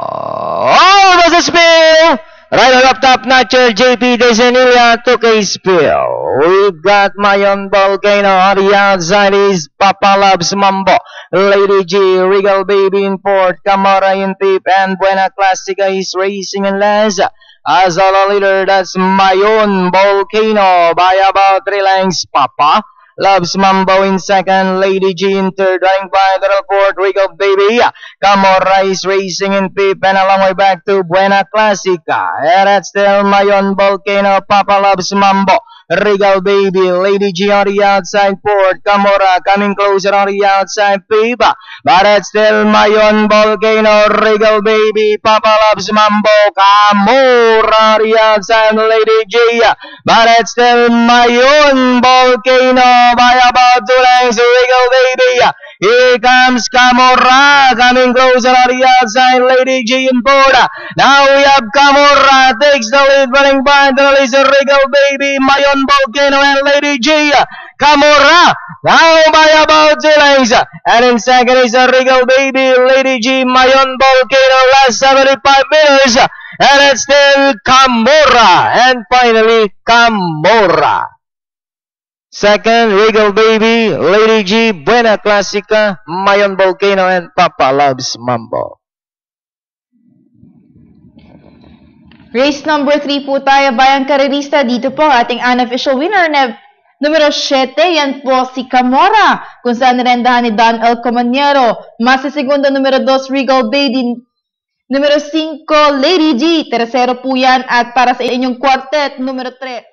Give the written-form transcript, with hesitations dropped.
Oh, there's a spill! Right up top, Nacho JP Desenilia took a spill. We've got Mayon Volcano on the outside is Papa Loves Mambo. Lady G, Regal Baby in fourth, Camara in fifth, and Buena Classica is racing in last. As a leader, that's Mayon Volcano by about 3 lengths. Papa Loves Mambo in second, Lady G in third, running by the fourth, Regal Baby. Camorra is racing in fifth, and a long way back to Buena Classica. And that's still Mayon Volcano, Papa Loves Mambo. Regal Baby, Lady G on the outside fourth, Camorra coming closer on the outside fifth. But it's still Mayon Volcano, Regal Baby, Papa Loves Mambo, Camorra on the outside, Lady G. But it's still Mayon Volcano by about 2 lengths, Regal Baby. Here comes Camorra coming closer on the outside, Lady G in board. Now we have Camorra takes the lead, running by the release of Regal Baby, Mayon Volcano, and Lady G. Camorra now by about 2 lengths. And in second is Regal Baby, Lady G, Mayon Volcano, last 75 meters. And it's still Camorra, and finally Camorra. Second, Regal Baby, Lady G, Buena Classica, Mayon Volcano, and Papa Loves Mambo. Race number 3 po tayo, bayang karerista. Dito po ang ating unofficial winner na numero 7, yan po si Camorra, kung saan nirendahan ni Don El Comaniero. Mas sa segundo, numero 2, Regal Baby. Numero 5, Lady G. Tercero po yan. At para sa inyong quartet, numero 3,